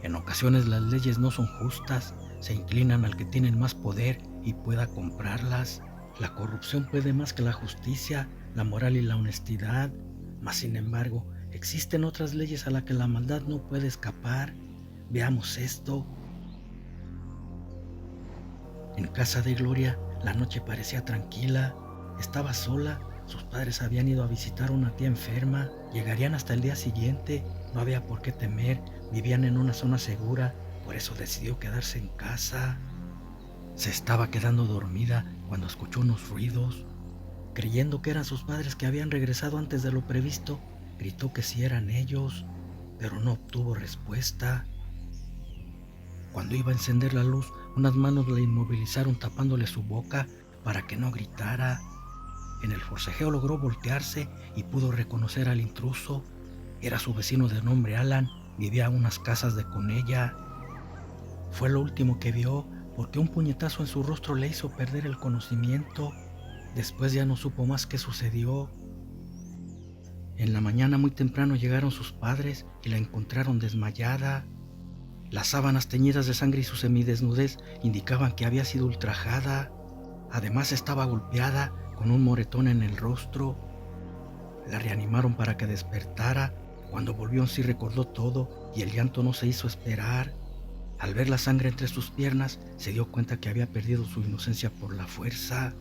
En ocasiones las leyes no son justas, se inclinan al que tiene más poder y pueda comprarlas. La corrupción puede más que la justicia, la moral y la honestidad. Mas sin embargo, existen otras leyes a las que la maldad no puede escapar. Veamos esto. En casa de Gloria, la noche parecía tranquila. Estaba sola, sus padres habían ido a visitar a una tía enferma, llegarían hasta el día siguiente, no había por qué temer, vivían en una zona segura, por eso decidió quedarse en casa. Se estaba quedando dormida cuando escuchó unos ruidos. Creyendo que eran sus padres que habían regresado antes de lo previsto, gritó que sí eran ellos, pero no obtuvo respuesta. Cuando iba a encender la luz, unas manos la inmovilizaron tapándole su boca para que no gritara. En el forcejeo logró voltearse y pudo reconocer al intruso. Era su vecino de nombre Alan, vivía a unas casas de con ella. Fue lo último que vio porque un puñetazo en su rostro le hizo perder el conocimiento. Después ya no supo más qué sucedió. En la mañana muy temprano llegaron sus padres y la encontraron desmayada. Las sábanas teñidas de sangre y su semidesnudez indicaban que había sido ultrajada. Además estaba golpeada con un moretón en el rostro. La reanimaron para que despertara. Cuando volvió en sí recordó todo y el llanto no se hizo esperar. Al ver la sangre entre sus piernas, se dio cuenta que había perdido su inocencia por la fuerza.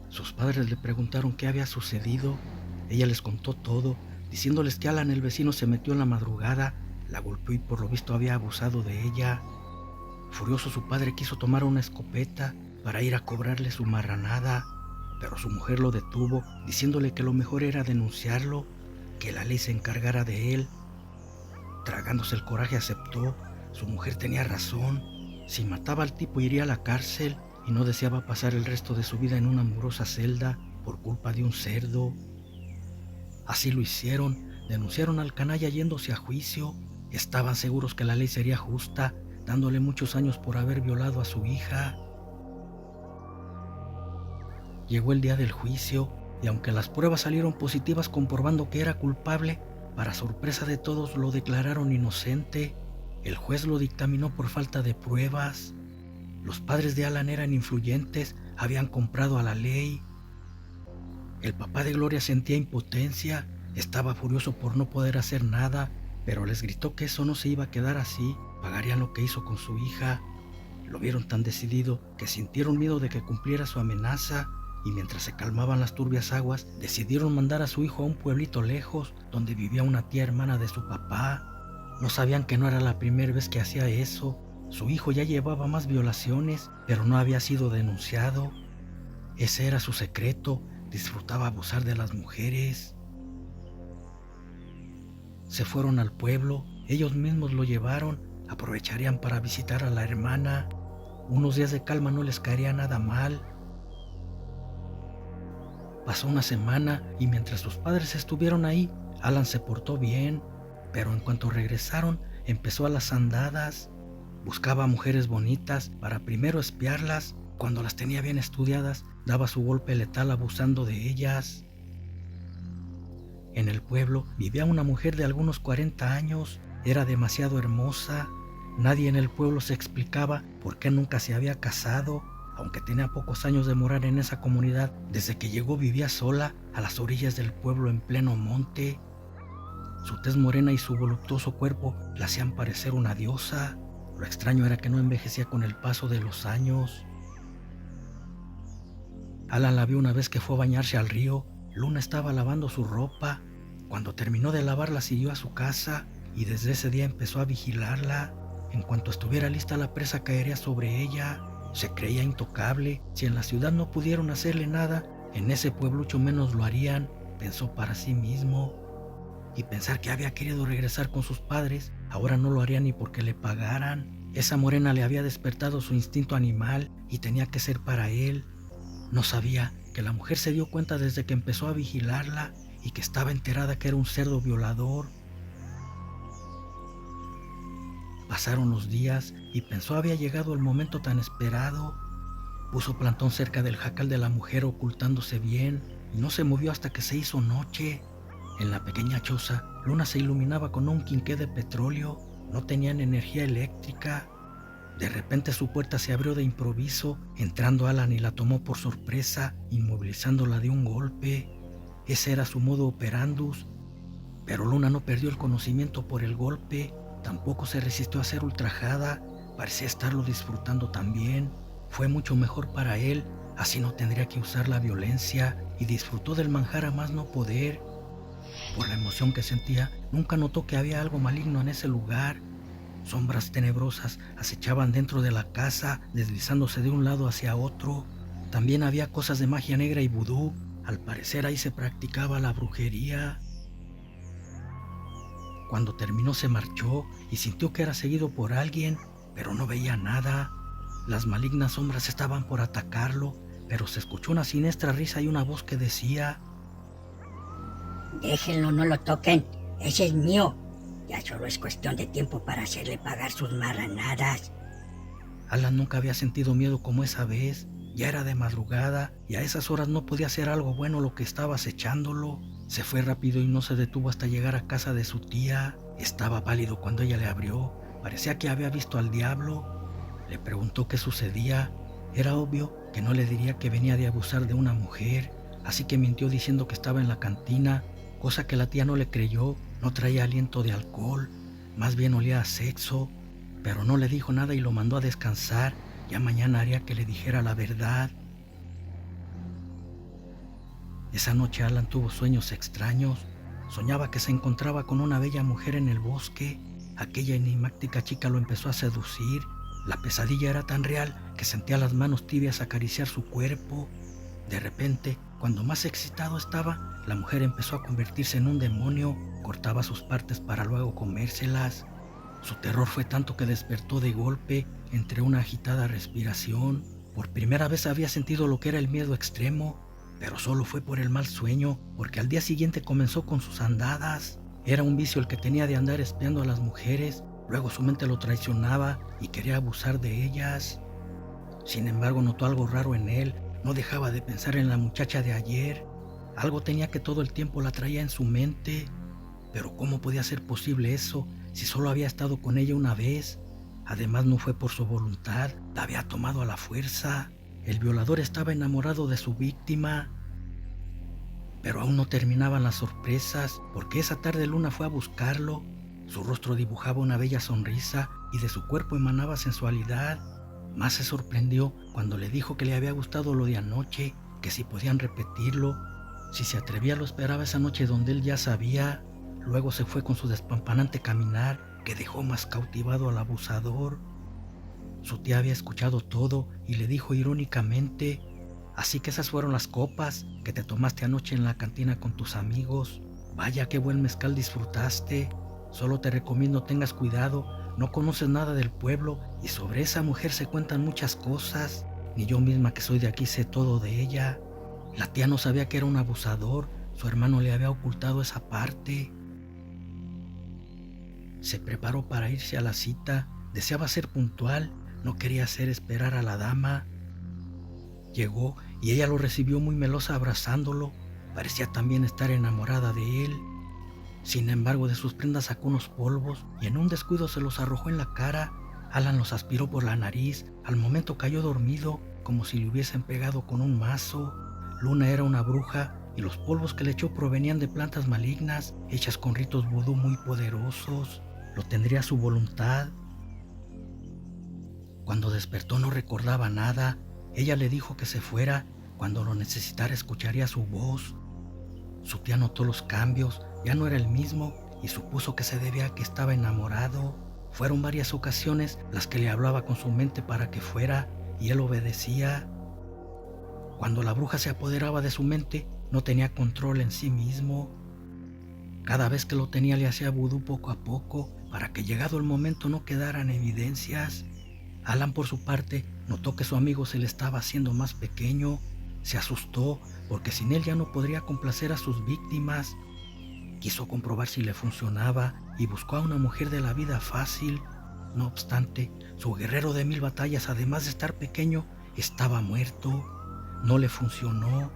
Sus padres le preguntaron qué había sucedido. Ella les contó todo, diciéndoles que Alan el vecino se metió en la madrugada, la golpeó y por lo visto había abusado de ella. Furioso su padre quiso tomar una escopeta para ir a cobrarle su marranada, pero su mujer lo detuvo, diciéndole que lo mejor era denunciarlo, que la ley se encargara de él. Tragándose el coraje aceptó. Su mujer tenía razón. Si mataba al tipo iría a la cárcel y no deseaba pasar el resto de su vida en una mugrosa celda por culpa de un cerdo. Así lo hicieron, denunciaron al canalla yéndose a juicio. Estaban seguros que la ley sería justa, dándole muchos años por haber violado a su hija. Llegó el día del juicio y aunque las pruebas salieron positivas comprobando que era culpable, para sorpresa de todos lo declararon inocente. El juez lo dictaminó por falta de pruebas. Los padres de Alan eran influyentes, habían comprado a la ley. El papá de Gloria sentía impotencia, estaba furioso por no poder hacer nada, pero les gritó que eso no se iba a quedar así, pagarían lo que hizo con su hija. Lo vieron tan decidido que sintieron miedo de que cumpliera su amenaza y mientras se calmaban las turbias aguas, decidieron mandar a su hijo a un pueblito lejos donde vivía una tía hermana de su papá. No sabían que no era la primera vez que hacía eso. Su hijo ya llevaba más violaciones, pero no había sido denunciado. Ese era su secreto, disfrutaba abusar de las mujeres. Se fueron al pueblo, ellos mismos lo llevaron, aprovecharían para visitar a la hermana. Unos días de calma no les caería nada mal. Pasó una semana y mientras sus padres estuvieron ahí, Alan se portó bien, pero en cuanto regresaron, empezó a las andadas. Buscaba mujeres bonitas para primero espiarlas. Cuando las tenía bien estudiadas, daba su golpe letal abusando de ellas. En el pueblo vivía una mujer de algunos 40 años. Era demasiado hermosa. Nadie en el pueblo se explicaba por qué nunca se había casado. Aunque tenía pocos años de morar en esa comunidad, desde que llegó vivía sola a las orillas del pueblo en pleno monte. Su tez morena y su voluptuoso cuerpo la hacían parecer una diosa. Lo extraño era que no envejecía con el paso de los años. Alan la vio una vez que fue a bañarse al río. Luna estaba lavando su ropa. Cuando terminó de lavarla siguió a su casa y desde ese día empezó a vigilarla. En cuanto estuviera lista la presa caería sobre ella. Se creía intocable. Si en la ciudad no pudieron hacerle nada, en ese pueblucho menos lo harían, pensó para sí mismo. Y pensar que había querido regresar con sus padres, ahora no lo haría ni porque le pagaran. Esa morena le había despertado su instinto animal y tenía que ser para él. No sabía que la mujer se dio cuenta desde que empezó a vigilarla y que estaba enterada que era un cerdo violador. Pasaron los días y pensó había llegado el momento tan esperado. Puso plantón cerca del jacal de la mujer ocultándose bien y no se movió hasta que se hizo noche. En la pequeña choza, Luna se iluminaba con un quinqué de petróleo. no tenían energía eléctrica. De repente su puerta se abrió de improviso, entrando Alan y la tomó por sorpresa, inmovilizándola de un golpe. Ese era su modo operandus, pero Luna no perdió el conocimiento por el golpe, tampoco se resistió a ser ultrajada, parecía estarlo disfrutando también. Fue mucho mejor para él, así no tendría que usar la violencia, y disfrutó del manjar a más no poder. Por la emoción que sentía, nunca notó que había algo maligno en ese lugar. Sombras tenebrosas acechaban dentro de la casa, deslizándose de un lado hacia otro. También había cosas de magia negra y vudú. Al parecer ahí se practicaba la brujería. Cuando terminó se marchó y sintió que era seguido por alguien, pero no veía nada. Las malignas sombras estaban por atacarlo, pero se escuchó una siniestra risa y una voz que decía: Déjenlo, no lo toquen, ese es mío. Ya solo es cuestión de tiempo para hacerle pagar sus marranadas. Alan nunca había sentido miedo como esa vez. Ya era de madrugada y a esas horas no podía ser algo bueno lo que estaba acechándolo. Se fue rápido y no se detuvo hasta llegar a casa de su tía. Estaba pálido cuando ella le abrió. Parecía que había visto al diablo. Le preguntó qué sucedía. Era obvio que no le diría que venía de abusar de una mujer, así que mintió diciendo que estaba en la cantina, cosa que la tía no le creyó. No traía aliento de alcohol, más bien olía a sexo, pero no le dijo nada y lo mandó a descansar. Ya mañana haría que le dijera la verdad. Esa noche Alan tuvo sueños extraños. Soñaba que se encontraba con una bella mujer en el bosque. Aquella enigmática chica lo empezó a seducir. La pesadilla era tan real que sentía las manos tibias acariciar su cuerpo. De repente, cuando más excitado estaba, la mujer empezó a convertirse en un demonio. Cortaba sus partes para luego comérselas. Su terror fue tanto que despertó de golpe entre una agitada respiración. Por primera vez había sentido lo que era el miedo extremo, pero solo fue por el mal sueño, porque al día siguiente comenzó con sus andadas. Era un vicio el que tenía de andar espiando a las mujeres. Luego su mente lo traicionaba y quería abusar de ellas. Sin embargo, notó algo raro en él. No dejaba de pensar en la muchacha de ayer. Algo tenía que todo el tiempo la traía en su mente. Pero ¿cómo podía ser posible eso si solo había estado con ella una vez? Además, no fue por su voluntad, la había tomado a la fuerza. El violador estaba enamorado de su víctima. Pero aún no terminaban las sorpresas, porque esa tarde Luna fue a buscarlo. Su rostro dibujaba una bella sonrisa y de su cuerpo emanaba sensualidad. Más se sorprendió cuando le dijo que le había gustado lo de anoche, que si podían repetirlo. Si se atrevía lo esperaba esa noche donde él ya sabía. Luego se fue con su despampanante caminar, que dejó más cautivado al abusador. Su tía había escuchado todo y le dijo irónicamente: «Así que esas fueron las copas que te tomaste anoche en la cantina con tus amigos. Vaya qué buen mezcal disfrutaste. Solo te recomiendo tengas cuidado, no conoces nada del pueblo y sobre esa mujer se cuentan muchas cosas. Ni yo misma que soy de aquí sé todo de ella». La tía no sabía que era un abusador, su hermano le había ocultado esa parte. Se preparó para irse a la cita, deseaba ser puntual, no quería hacer esperar a la dama. Llegó y ella lo recibió muy melosa abrazándolo, parecía también estar enamorada de él. Sin embargo, de sus prendas sacó unos polvos y en un descuido se los arrojó en la cara. Alan los aspiró por la nariz, al momento cayó dormido, como si le hubiesen pegado con un mazo. Luna era una bruja y los polvos que le echó provenían de plantas malignas, hechas con ritos vudú muy poderosos. Lo tendría a su voluntad. Cuando despertó no recordaba nada. Ella le dijo que se fuera, cuando lo necesitara escucharía su voz. Su tía notó los cambios, ya no era el mismo y supuso que se debía a que estaba enamorado. Fueron varias ocasiones las que le hablaba con su mente para que fuera y él obedecía. Cuando la bruja se apoderaba de su mente, no tenía control en sí mismo. Cada vez que lo tenía le hacía vudú poco a poco para que llegado el momento no quedaran evidencias. Alan por su parte notó que su amigo se le estaba haciendo más pequeño. Se asustó porque sin él ya no podría complacer a sus víctimas. Quiso comprobar si le funcionaba y buscó a una mujer de la vida fácil. No obstante, su guerrero de 1000 batallas, además de estar pequeño, estaba muerto. No le funcionó.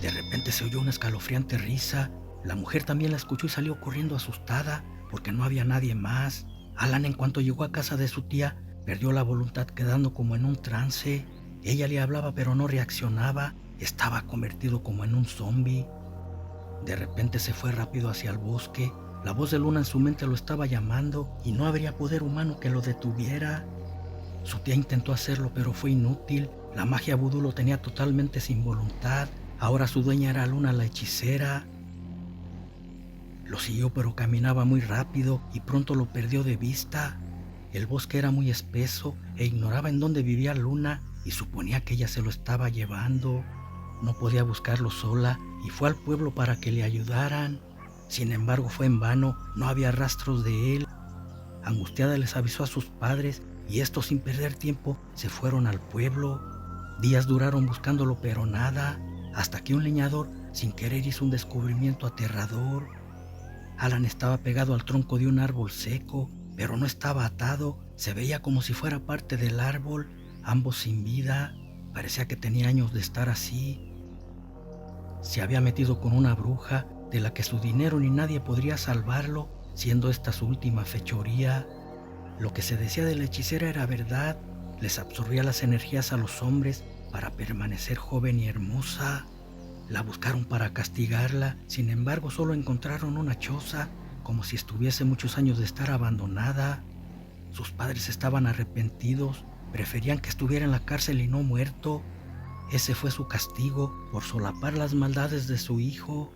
De repente se oyó una escalofriante risa. La mujer también la escuchó y salió corriendo asustada porque no había nadie más. Alan, en cuanto llegó a casa de su tía, perdió la voluntad quedando como en un trance. Ella le hablaba pero no reaccionaba, estaba convertido como en un zombie. De repente se fue rápido hacia el bosque. La voz de Luna en su mente lo estaba llamando y no habría poder humano que lo detuviera. Su tía intentó hacerlo pero fue inútil. La magia vudú lo tenía totalmente sin voluntad. Ahora su dueña era Luna la hechicera. Lo siguió pero caminaba muy rápido y pronto lo perdió de vista. El bosque era muy espeso e ignoraba en dónde vivía Luna y suponía que ella se lo estaba llevando. No podía buscarlo sola y fue al pueblo para que le ayudaran. Sin embargo, fue en vano, no había rastros de él. Angustiada les avisó a sus padres y estos, sin perder tiempo, se fueron al pueblo. Días duraron buscándolo pero nada, hasta que un leñador sin querer hizo un descubrimiento aterrador. Alan estaba pegado al tronco de un árbol seco, pero no estaba atado, se veía como si fuera parte del árbol, ambos sin vida. Parecía que tenía años de estar así. Se había metido con una bruja de la que su dinero ni nadie podría salvarlo, siendo esta su última fechoría. Lo que se decía de la hechicera era verdad, les absorbía las energías a los hombres para permanecer joven y hermosa. La buscaron para castigarla, sin embargo solo encontraron una choza, como si estuviese muchos años de estar abandonada. Sus padres estaban arrepentidos, preferían que estuviera en la cárcel y no muerto. Ese fue su castigo por solapar las maldades de su hijo.